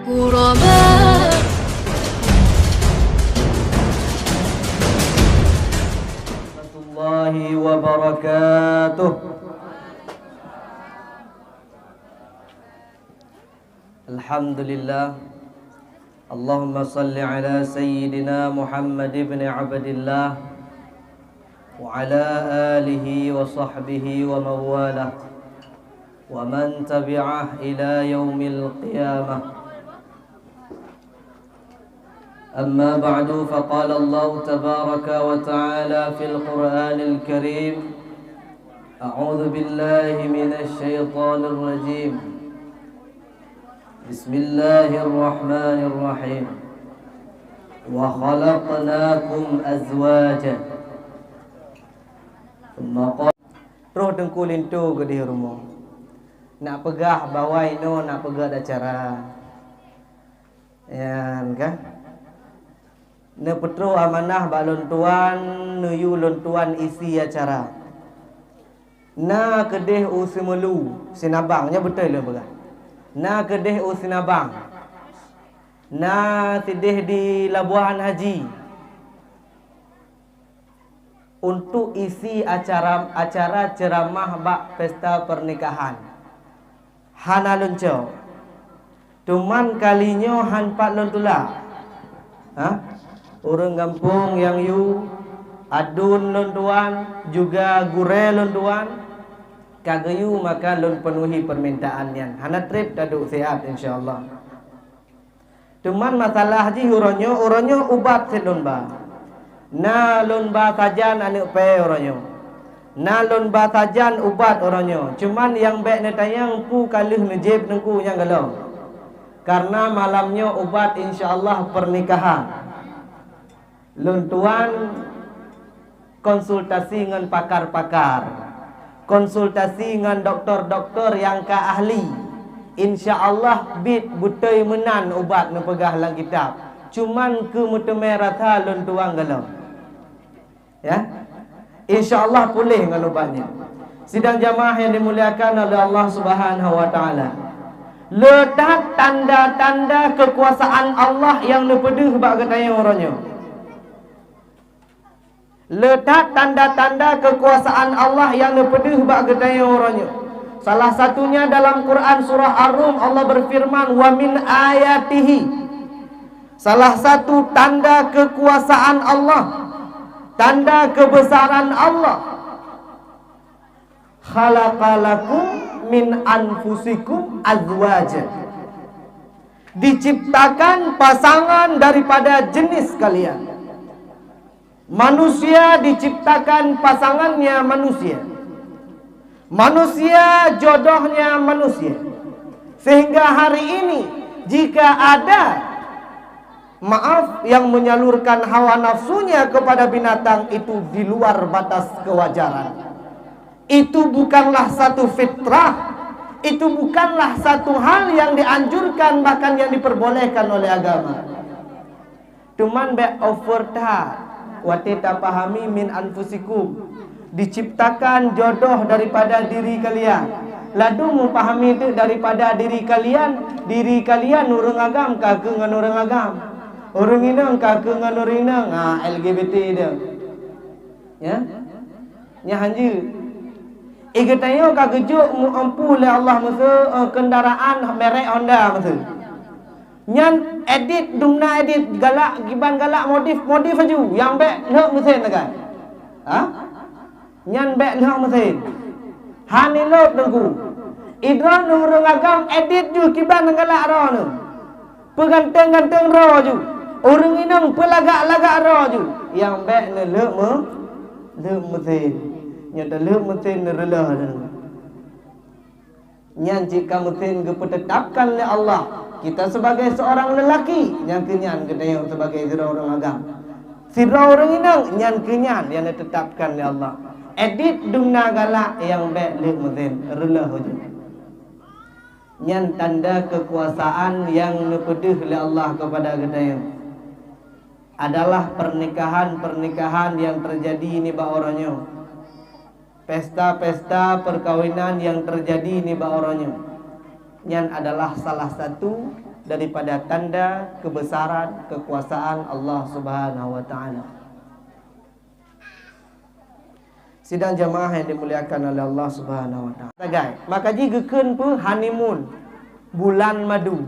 غرباء. الله وبركاته. Alhamdulillah. Allahumma salli ala sayyidina Muhammad ibn Abdillah wa ala alihi wa sahbihi wa mawalah wa man tabi'ah ila yaumil qiyamah. Amma ba'du, faqala Allah tabaraka wa ta'ala fil Qur'anil Karim, a'udzu billahi minasy syaithanir rajim. Bismillahirrahmanirrahim. Wa khalaqnakum azwaja. Roh dengku lintu ke di rumah. Nak pegah bawai no, nak pegah acara. Yan kan? Ne petro amanah balon tuan, nuyu lontuan isi acara. Na kedeh usimelu sinabangnya betul le pegah. Na kedeh usinabang. Na tidih di Labuan Haji. Untuk isi acara ceramah bak pesta pernikahan. Hana lunco. Tuman kalinya han pat lontula. Orang kampung yang yu adun lontuan juga gure lontuan. Kagayu maka lon penuhi permintaannya. Hana trip taduk sihat insyaallah. Cuman masalah haji uronyo ubat selon ba. Na lon ba sajan anu pe uronyo. Na lon ba sajan ubat uronyo. Cuman yang baik ne tayang pu kalih nejib nengku yang galau. Karena malamnya ubat insyaallah pernikahan. Lon tuan konsultasi dengan pakar-pakar. Konsultasi dengan doktor-doktor yang ka ahli. InsyaAllah bit butai menan ubat na pegah lang kitab. Cuman ke mutemai rata lon tuang galau. Ya. InsyaAllah pulih dengan ubatnya. Sidang jamaah yang dimuliakan oleh Allah Subhanahu wa taala. Letak tanda-tanda kekuasaan Allah yang nepedeh bak katanya orangnya. Letak tanda-tanda kekuasaan Allah yang nepedeh bak gedaya orangnya. Salah satunya dalam Quran surah Ar-Rum Allah berfirman, wa min ayatihi. Salah satu tanda kekuasaan Allah, tanda kebesaran Allah, khalaqalakum min anfusikum azwaja. Diciptakan pasangan daripada jenis kalian. Manusia diciptakan pasangannya manusia. Manusia jodohnya manusia. Sehingga hari ini jika ada yang menyalurkan hawa nafsunya kepada binatang, itu di luar batas kewajaran. Itu bukanlah satu fitrah. Itu bukanlah satu hal yang dianjurkan, bahkan yang diperbolehkan oleh agama. Cuman be overtah. Watita pahami min anfusikum. Diciptakan jodoh daripada diri kalian. Lalu memahami itu daripada diri kalian. Diri kalian urang agam kah ke ngan urang agam. Urang inang kah ke ngan urang inang. LGBT dia. Ya. Nya hanju. Igatayo kah gejuk mu ampu le Allah masa kendaraan merek Honda masa. Nyan edit dumna edit galak giban galak modif aju yang bek leh mesin kan. Nyan bek leh mesin. Hani lop nunggu. Idran nurung agam edit ju kiban galak ro nu. Peganteng-ganteng ro ju. Urang inang pelagak-lagak ro ju. Yang bek ne leh mesin. Nyan dah leh mesin ne relah nu. Nyan jika mesin ditetapkan oleh Allah. Kita sebagai seorang lelaki yang kenyan kedaya sebagai zira orang agam. Zira orang inang nyan kenyan yang ditetapkan oleh Allah. Edit dumna galak yang baik leh mesin relah je. Nyan tanda kekuasaan yang nepedeh oleh Allah kepada kedaya. Adalah pernikahan-pernikahan yang terjadi ni ba orangnya. Pesta-pesta perkawinan yang terjadi ni ba orangnya. Yang adalah salah satu daripada tanda kebesaran kekuasaan Allah Subhanahu wa taala. Sidang jamaah yang dimuliakan oleh Allah Subhanahu wa taala. Guys, maka jika keun pu honeymoon bulan madu.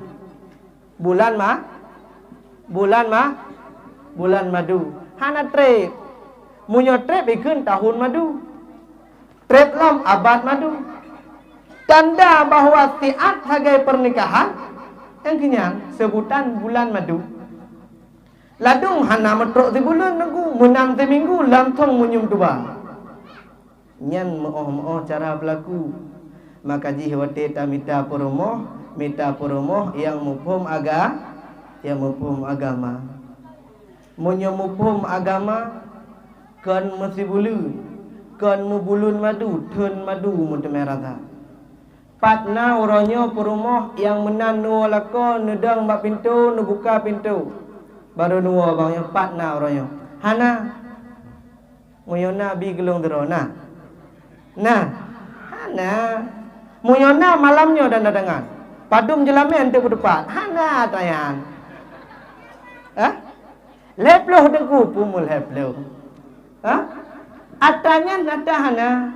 Bulan madu. Hana trip. Munyo trip ikun tahun madu. Trip lam abad madu. Tanda bahwa tiat sebagai pernikahan yang kenyang sebutan bulan madu. Ladung hana metrok di bulan nunggu menang di minggu lantong munyum tuba. Nyan mooh cara berlaku. Maka jihwate tamita poromoh yang mufhum agama. Munyo mufhum agama kan mesti bulu. Kan mubulun madu, tun madu mutemerata. Patna orangnya perumoh yang menan nuwa lako nedang bak pintu, nu buka pintu. Baru nuwa bangnya patna orangnya. Hana muyona bi gelung derona. Nah, hana muyona malamnya dan dadangan. Padum jelamen tu berdepan. Hana tayan. Leploh dengku pumul leploh. Atanya nada hana.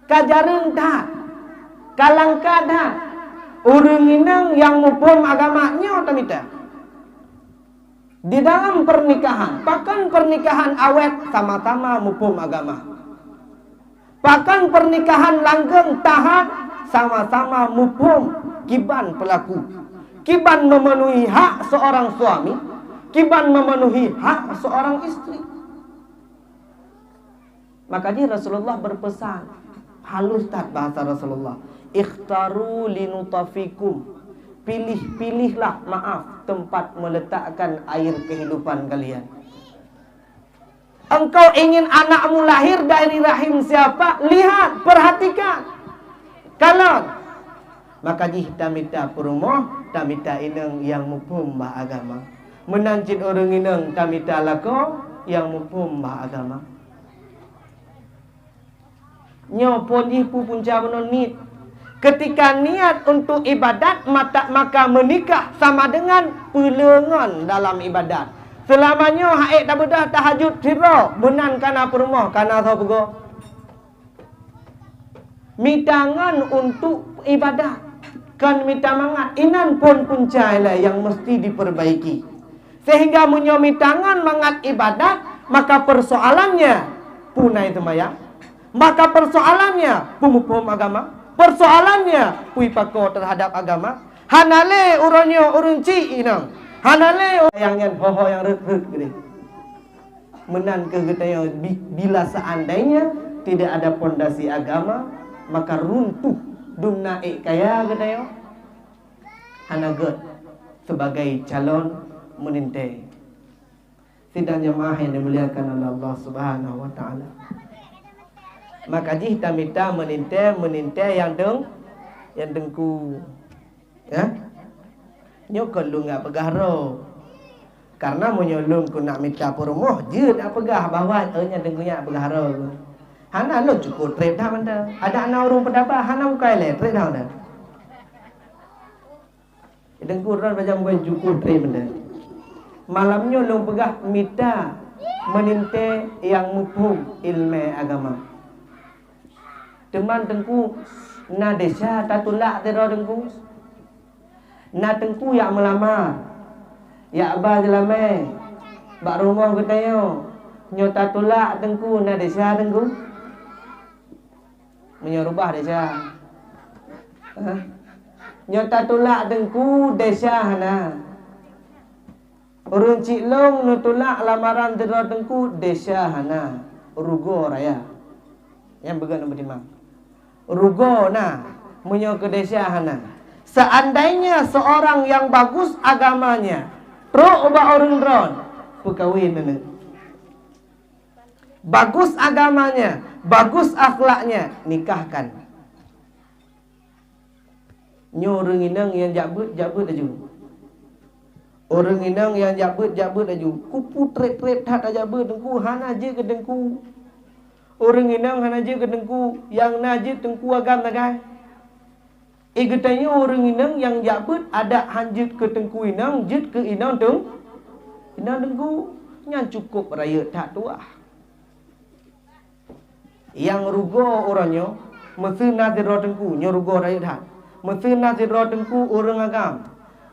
Kajarin dah. Kalangka dah. Urang inang yang mupum agamanya tamita. Di dalam pernikahan, bahkan pernikahan awet sama-sama mupum agama. Bahkan pernikahan langgeng tahan sama-sama mupum kiban pelaku. Kiban memenuhi hak seorang suami, kiban memenuhi hak seorang istri. Maka dia Rasulullah berpesan, halus tak bahasa Rasulullah, ikhtaru linutafikum, pilih-pilihlah, maaf, tempat meletakkan air kehidupan kalian. Engkau ingin anakmu lahir dari rahim siapa? Lihat, perhatikan. Kalau maka jih tamita perumoh, tamita ineng yang mupum bah agama. Menancit orang ineng tamita lako yang mupum bah agama. Nyopon ipu punca menonit. Ketika niat untuk ibadat, maka menikah sama dengan pelengan dalam ibadat. Selamanya haik tak bedah tahajud sirah, benan kana perumah, kana sahaja. Mitangan untuk ibadat, kan mita mangat, inan pun punca lah yang mesti diperbaiki. Sehingga menyomi tangan mangat ibadat, maka persoalannya punai sembahyang. Maka persoalannya pumupuhum agama. Persoalannya pui pako terhadap agama. Hanale uronyo urunci inang. Hanale yang hoho yang rek-rek gini. Menan ke getanya bila seandainya tidak ada pondasi agama, maka runtuh dumna kaya getanya. Hanaget sebagai calon meninte. Sidang jemaah yang dimuliakan oleh Allah Subhanahu wa taala. Maka jih tamita meninte yang dengku ya nyokon lu ngak pegahro karena menyolong ku nak minta perumoh je nak pegah bawa nya dengkunya pegahro hana lu cukup trip dah benda ada anak urung pedaba hana bukai le trip dah benda dengku ran macam bukan cukup trip benda malamnya lu pegah minta meninte yang mufhum ilmu agama. Teman tengku na desa tatulak tero tengku. Na tengku yang melamar. Ya abah jelame. Bak rumah ketayo. Nyo tatulak tengku na desa tengku. Menyerubah desa. Nyo tatulak tengku desa hana. Urung cik long nutulak lamaran tero tengku desa hana. Rugo raya. Yang began nombor 5. Rugo na menyo ke desa hana. Seandainya seorang yang bagus agamanya, pro ba orang dron, perkawin nene. Bagus agamanya, bagus akhlaknya, nikahkan. Nyo orang inang yang jabut aju. Orang inang yang jabut aju. Kupu trep tak jabut dengku hana je ke dengku. Orang inang hana je ke dengku yang najib tengku agam nagai. Katanya orang inang yang jabut ada hanjut ke tengku inang, jut ke inang tengku, yang cukup raya tak tuah. Yang rugo orangnya, mesti nasi roh tengku, nyorugo raya tak. Mesti nasi roh tengku orang agam,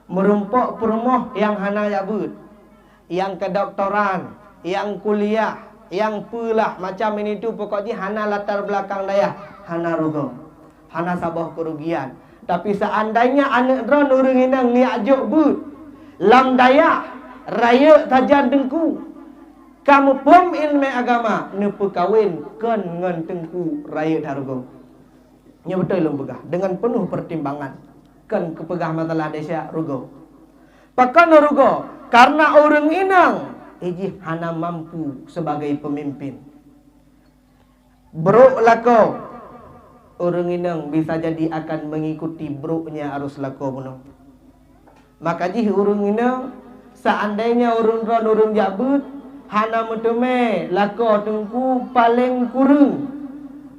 merumpok perumoh yang hana jabut, yang kedoktoran, yang kuliah, yang pulah macam ini tu pokoknya hana latar belakang daya, hana rugo, hana sabah kerugian. Tapi seandainya anak ron orang inang niat jok but, lam daya, raya saja tengku, kamu pom ilmu agama, nepu kawin kan ngan tengku raya darugo. Nya betul lom begah dengan penuh pertimbangan, kan kepegah masalah desa rugo. Pakan rugo karena orang inang iji hana mampu sebagai pemimpin. Bro lako orang inang bisa jadi akan mengikuti broknya arus lako puno. Maka jih orang inang seandainya orang jabut hana meteme lako tengku paling kurang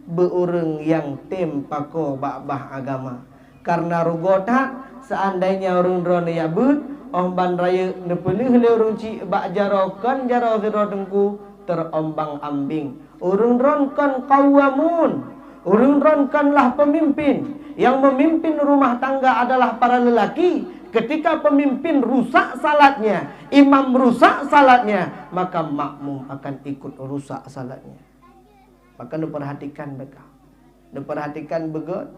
beurang yang tempako bakbah agama. Karena rugota seandainya orang jabut omban raya nepelih le orang cik bak jaro kan jaro siro tengku terombang ambing. Orang kan kawamun, orang kanlah pemimpin. Yang memimpin rumah tangga adalah para lelaki. Ketika pemimpin rusak salatnya, imam rusak salatnya, maka makmum akan ikut rusak salatnya. Maka nu perhatikan mereka, nu perhatikan begot,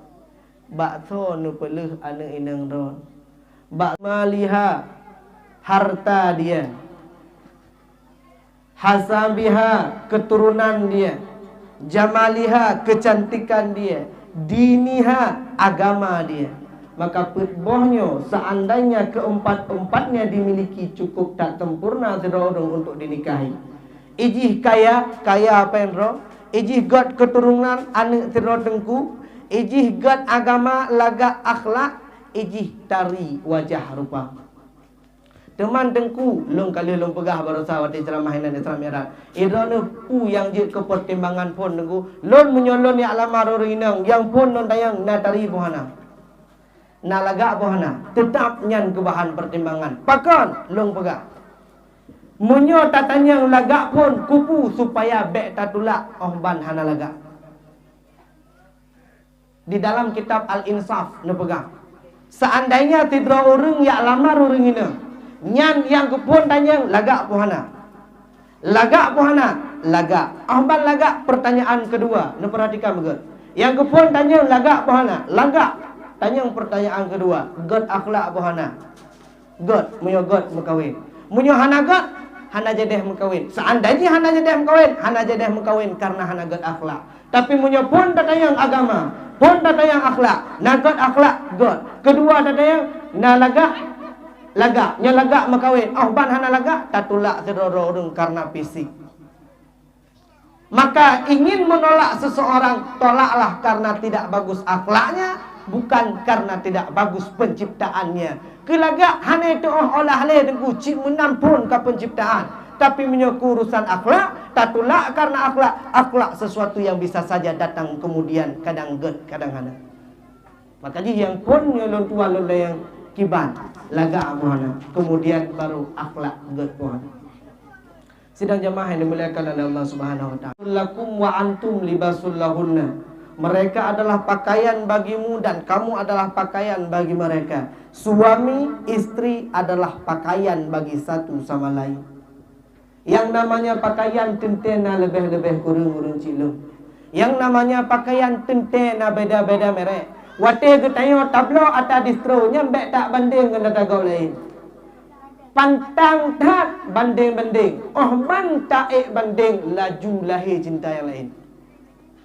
bakso nu pelih anak inang ron, bak maliha harta dia, hasabiha keturunan dia, jamaliha kecantikan dia, diniha agama dia. Maka petbohnya seandainya keempat-empatnya dimiliki cukup tak sempurna seorang untuk dinikahi. Ijih kaya apa yang roh? Ijih god keturunan anak siro tengku, ijih god agama laga akhlak, ijih tari wajah rupa. Teman tengku long kali long pegah barusa wati ceramah hinan Islam Iran. Irone pu yang je ke pertimbangan pun tengku, lon menyolon ya alamar orang inang yang pun non tayang na tari pohana. Na laga pohana tetap nyan ke bahan pertimbangan. Pakon long pegah. Munyo tatanya laga pun kupu supaya bek tatulak ohban hana laga. Di dalam kitab Al-Insaf ne pegang. Seandainya tidra orang yang lamar orang ini, nyan yang kepun tanya laga pohana. Laga pohana, laga. Ohban laga pertanyaan kedua, ne perhatikan betul. Yang kepun tanya laga pohana, laga. Tanya pertanyaan kedua, god akhlak pohana. God, munyo god mekawin. Munyo hana god hana jadeh mengkawin. Seandainya hana jadeh mengkawin karena hana god akhlak. Tapi munyo pun datayang agama, pun datayang akhlak. Na god akhlak god. Kedua datayang na laga, nya laga mengkawin. Oh ban hana laga tatulak sedoro orang karena fisik. Maka ingin menolak seseorang, tolaklah karena tidak bagus akhlaknya, bukan karena tidak bagus penciptaannya. Kelaga hanya itu olah le dengan cik menampun ke penciptaan, tapi menyoku urusan akhlak, tatulak karena akhlak sesuatu yang bisa saja datang kemudian kadang ged, kadang hana. Maka yang pun nyolon tua lolo yang kiban, laga amuhana, kemudian baru akhlak ged pohana. Sidang jamaah yang dimuliakan oleh Allah Subhanahu wa taala. Lakum wa antum libasul lahunna. Mereka adalah pakaian bagimu dan kamu adalah pakaian bagi mereka. Suami, istri adalah pakaian bagi satu sama lain. Yang namanya pakaian tentena lebih-lebih kurung-kurung cilung. Yang namanya pakaian tentena beda-beda merek. Wate ketayo tablo atau distro nyambek tak banding dengan tagaw lain. Pantang tak banding-banding. Oh man tak banding laju lahir cinta yang lain.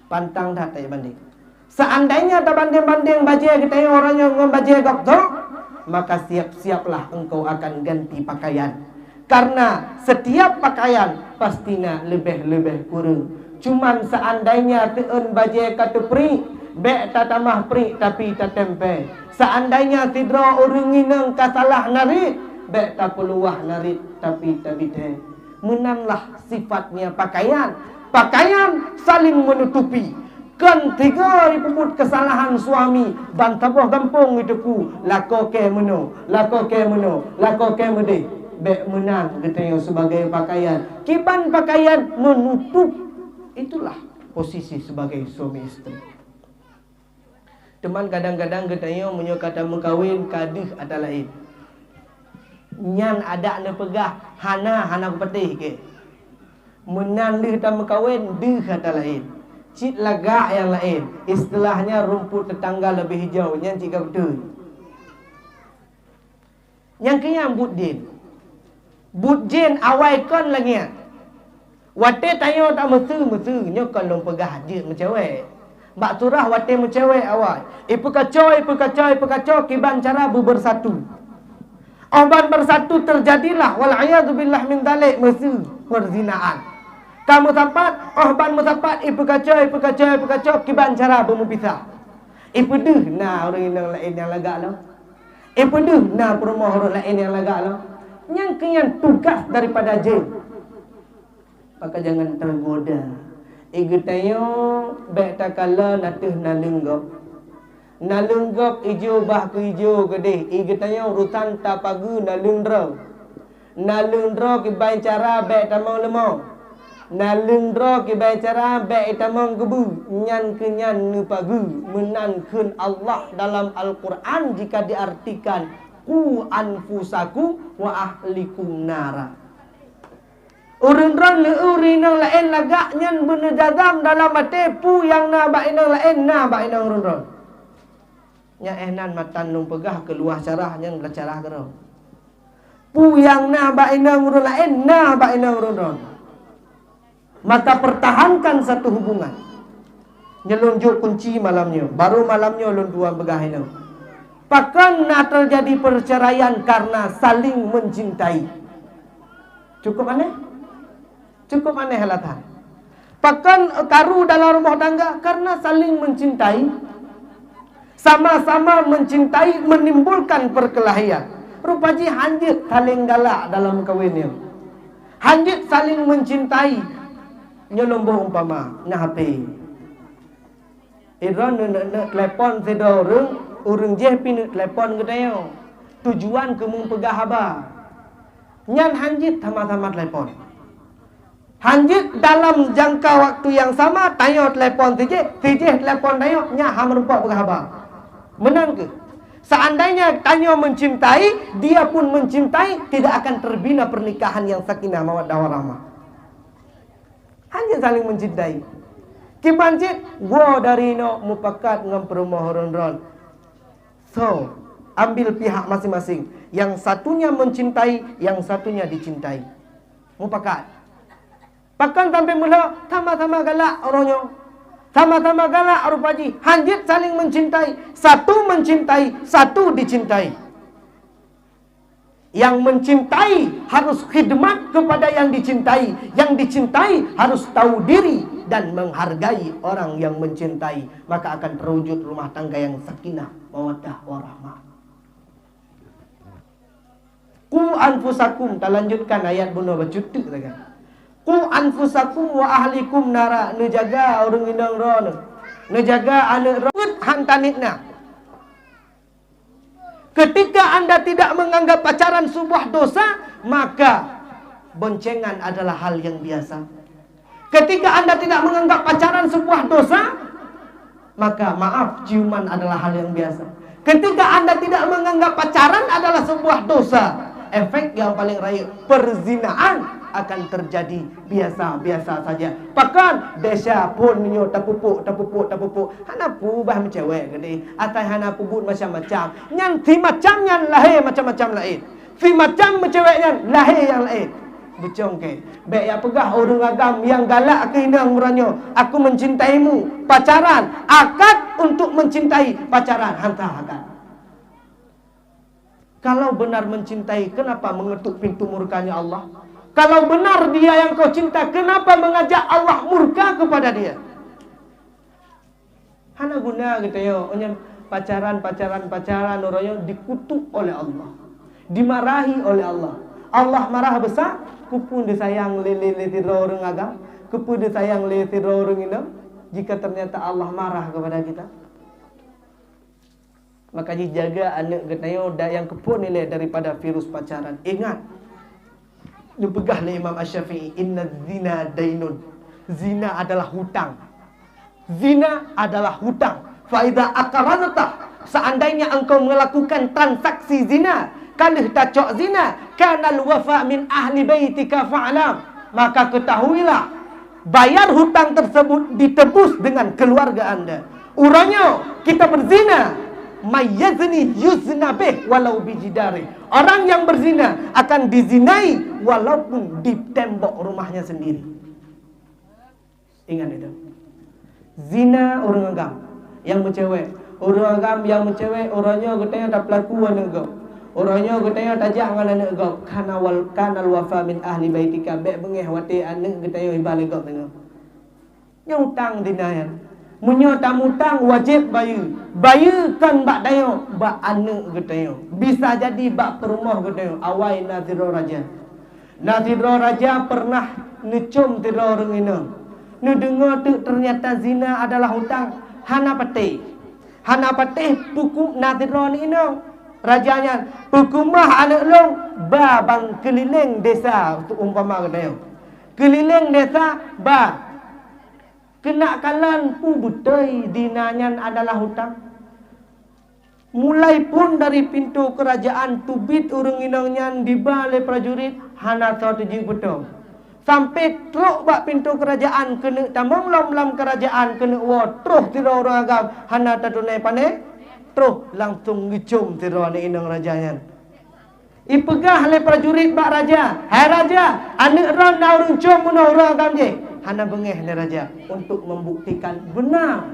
Pantang tak banding. Seandainya tak banding-banding bajai kita yang orang yang membajai gokto, maka siap-siaplah engkau akan ganti pakaian. Karena setiap pakaian pastinya lebih-lebih kurang. Cuman seandainya teun bajai kata pri, bek tak tamah pri tapi tak tempe. Seandainya tidra orang inang kasalah narik, bek tak peluah narik tapi tak bite. Menanlah sifatnya pakaian. Pakaian saling menutupi. Kan 3 puput kesalahan suami bantaboh gampung itu ku lako ke meno mede bek menang katanya sebagai pakaian kiban pakaian menutup. Itulah posisi sebagai suami istri. Teman kadang-kadang katanya menyokata mengkawin kadih ada lain. Nyan ada ne pegah hana petih ke. Menan lih ta mengkawin dih ada lain. Cik lagak yang lain. Istilahnya rumput tetangga lebih hijau. Yang cik betul. Yang kaya budjin. Budjin awai kon lagi. Wate tayo tak mesu. Nyokon long pegah dia mencewek. Bak surah wate mencewek awai. Ipu kacau. Kiban cara bersatu. Oban bersatu terjadilah. Wal'ayadzubillah min dalik mesu. Perzinaan. Kamu tapat, ban mutapat, ipu kacau, kiban cara bermupisah. Ipu duh, nah orang lain yang lagak lah. Ipu duh, nah perumah orang lain yang lagak lah. Yang kenyan tugas daripada jin. Maka jangan tergoda. Igutayo, baik takala natuh nalunggok. Nalunggok ijo bah ke ijo gede. Igutayo urusan tapagu nalundro. Nalundro kiban cara baik tamang lemong. Nalundro ki bacara baik itamang gebu nyan kenyan nupagu menankeun Allah dalam Al-Quran jika diartikan ku anfusakum wa ahlikum nara. Urun-ron urinang lain lagak nyan benejagam dalam mate pu yang na bainang lain na bainang urun-ron. Nya enan matan nung pegah keluar carah nyan belacarah kero. Pu yang na bainang urun lain na bainang urun-ron. Maka pertahankan satu hubungan. Nyelunjuk kunci malamnya. Baru malamnya lunduan begahin. Pakan nak terjadi perceraian karena saling mencintai. Cukup aneh? Cukup aneh halatan. Pakan karu dalam rumah tangga karena saling mencintai. Sama-sama mencintai menimbulkan perkelahian. Rupanya hanjit saling galak dalam kawinnya. Hanjit saling mencintai. Nyolombo umpama na HP. Iron nak telepon sedo urang je pin telepon gede. Tujuan ke mung pegah haba. Nyan hanjit sama-sama telepon. Hanjit dalam jangka waktu yang sama tayo telepon tije telepon tayo nya ha merempak pegah haba. Menang ke? Seandainya tayo mencintai, dia pun mencintai, tidak akan terbina pernikahan yang sakinah mawaddah warahmah. Hanya saling mencintai. Kibancit, gua dari no mupakat ngam perumahan. So, ambil pihak masing-masing. Yang satunya mencintai, yang satunya dicintai. Mupakat. Pakan sampai mula sama-sama galak orangnya. Sama-sama galak rupaji. Hanjit saling mencintai. Satu mencintai, satu dicintai. Yang mencintai harus khidmat kepada yang dicintai. Yang dicintai harus tahu diri dan menghargai orang yang mencintai. Maka akan terwujud rumah tangga yang sakinah, mawaddah, warahmah. Ku anfusakum, kita lanjutkan ayat bunuh bercutuk lagi. Ku anfusakum wa ahlikum nara. Nejaga orang indang roh. Nejaga anak roh hantanitna. Ketika Anda tidak menganggap pacaran sebuah dosa, maka boncengan adalah hal yang biasa. Ketika Anda tidak menganggap pacaran sebuah dosa, maka maaf, ciuman adalah hal yang biasa. Ketika Anda tidak menganggap pacaran adalah sebuah dosa, efek yang paling raya, perzinaan akan terjadi biasa-biasa saja. Bahkan desa pun nyo tapupuk. Hana pubah mencewek gede. Atai hana pubut macam-macam. Nyan ti macam nyan lahir macam-macam lain. Si macam menceweknya lahir yang lain. Bucong ke. Baik yang pegah orang agam yang galak ke hindang muranyo. Aku mencintaimu. Pacaran. Akad untuk mencintai. Pacaran. Hantar akad. Kalau benar mencintai, kenapa mengetuk pintu murkanya Allah? Kalau benar dia yang kau cinta, kenapa mengajak Allah murka kepada dia? Hana guna gitu yo, pacaran orangnya dikutuk oleh Allah, dimarahi oleh Allah. Allah marah besar, kupun disayang lele tiro orang agam, kupun disayang lele tiro orang ini. jika ternyata Allah marah kepada kita? Makanya jaga anak getayo yang kepun nilai daripada virus pacaran. Ingat, dipegah oleh Imam Asy-Syafi'i, inna zina dainun. Zina adalah hutang. Zina adalah hutang. Fa idza aqrarta, seandainya engkau melakukan transaksi zina, kalih tacok zina, kanal wafa min ahli baitika fa'lam, maka ketahuilah bayar hutang tersebut ditebus dengan keluarga anda. Urangnya kita berzina, mayyazni yuzna bih walau bijidari. Orang yang berzina akan dizinai walaupun di tembok rumahnya sendiri. Ingat itu. Zina orang agam yang mencewek, orang agam yang mencewek, orangnya katanya tak pelaku anak kau. Orangnya katanya tajak dengan anak kau. Kanal wafa min ahli baitika, bek bengeh wati anak katanya ibalik kau tengok. Nyutang dinayan. Munyo tamutang wajib bayar. Bayarkan bak dayo, bak anak katanya. Bisa jadi bak perumah katanya. Awai Naziro Raja. Naziro Raja pernah necum tira orang ini. Nu dengar tu ternyata zina adalah hutang. Hana patih. Hana patih pukum Naziro ni ini. Rajanya hukumah anak long babang keliling desa untuk umpama katanya. Keliling desa ba kena kalan pu betul dinanyan adalah hutang. Mulai pun dari pintu kerajaan tubit urung inongnya di balai prajurit hana satu jing betul. Sampai teruk bak pintu kerajaan kena tamong lam kerajaan kena wa terus tira orang agam hana tatunai pandai terus langsung ngicum tira ni inong rajanya. Ipegah oleh prajurit bak raja. Hai raja, anak ron na urung cum muno orang agam je. Hana bengeh ni raja untuk membuktikan benar.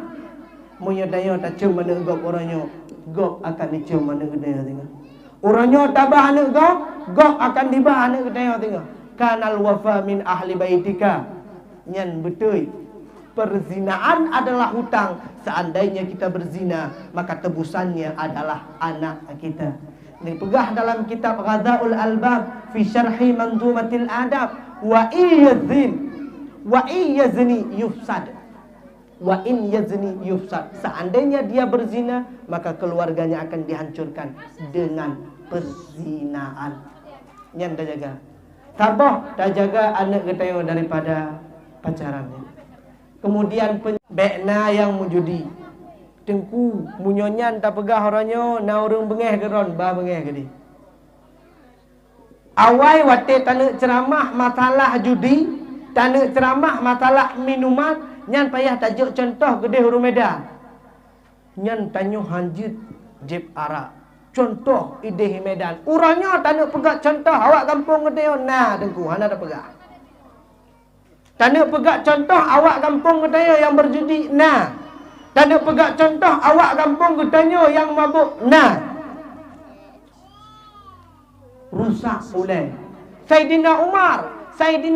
Moyo dayo tak cum mana gop orangnya, gop akan dicum mana gedaya tengok. Orangnya tabah anak gop akan dibah anak gedaya tengok. Kanal wafa min ahli baitika. Nyan betul. Perzinaan adalah hutang. Seandainya kita berzina, maka tebusannya adalah anak kita. Ini pegah dalam kitab Ghadhaul Albab fi syarhi manzumatil adab. Wa iyazni yufsad. Wa in yazni yufsad. Seandainya dia berzina, maka keluarganya akan dihancurkan dengan perzinaan. Nyan dah jaga. Tabah dah jaga anak kita daripada pacarannya. Kemudian bekna yang menjudi. Tengku munyonyan tak pegah orangnya, na orang bengeh geron, ba bengeh gede. Awai wate tanah ceramah masalah judi, tanah ceramah masalah minuman, nyan payah tajuk contoh gede huruf Medan. Nyan tanyo hanjit jeb arak. Contoh ide Medan. Urangnya tanah pegak contoh awak kampung gede nah tengku hana tak pegah. Tanah pegak contoh awak kampung gede yang berjudi nah. Tanah pegak contoh awak kampung gede yang mabuk nah. Rusak mulai. Saidina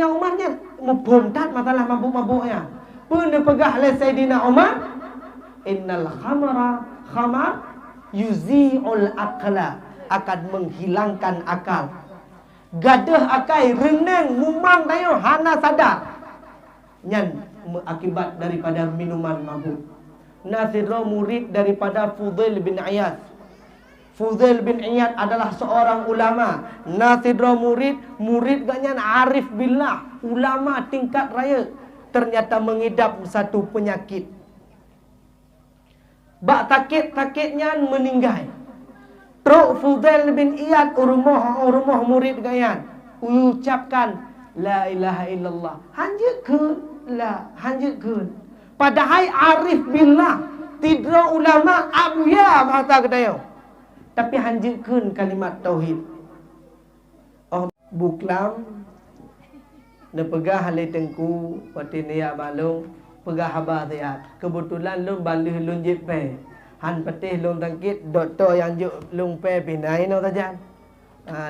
Umarnya membontat masalah mabuk-mabuknya. Pun pegah oleh Saidina Umar, innal khamar yuzi'ul aqla, akan menghilangkan akal. Gadah akai reneng mumang tayo hana sadar. Nyan akibat daripada minuman mabuk. Naziro murid daripada Fudail bin Iyad. Fudail bin Iyad adalah seorang ulama. Naziro murid ganyan arif billah, ulama tingkat raya. Ternyata mengidap satu penyakit. Bak sakit-sakitnya meninggal. Truk Fudail bin Iyad rumah murid ganyan ucapkan la ilaha illallah. Hanjekun. Padahal arif billah, tidak ulama abuya bahasa kedayo. Tapi hanjekun kalimat tauhid. Oh buklam nepegah halai tengku wati niya balung pegah habar tiat. Kebetulan lun balih lun jepe. Han petih lun tangkit doktor yang juk lun pe pinai no tajan.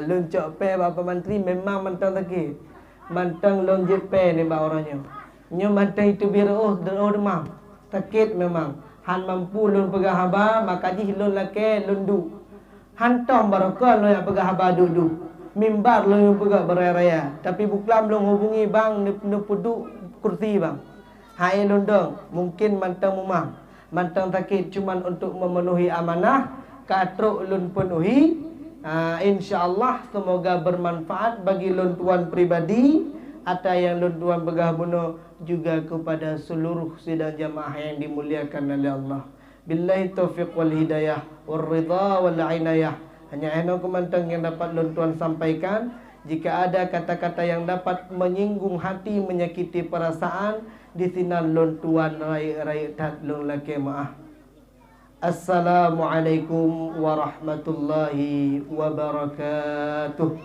Lun cok pe bapa menteri memang mantang tangkit. Mantang lun jepe ni ba orangnya. Nyo mantang itu biru demam. Sakit memang. Han mampu lun pegah habar maka ji lun lake lun du. Han tom barakah lun yang pegah habar du. Mimbar lun yang pegah beraya-raya. Tapi buklam lun hubungi bang nu puduk kursi bang. Hai lundong, mungkin mantang mumah, mantang takit cuman untuk memenuhi amanah, katruk lun penuhi. InsyaAllah semoga bermanfaat bagi lun tuan pribadi, atau yang lun tuan begah bunuh juga kepada seluruh sidang jamaah yang dimuliakan oleh Allah. Billahi taufiq wal hidayah, wal ridha wal inayah. Hanya eno kemantang yang dapat lun tuan sampaikan. Jika ada kata-kata yang dapat menyinggung hati, menyakiti perasaan, di sini lun tuan rai tat lun laki maaf. Assalamualaikum warahmatullahi wabarakatuh.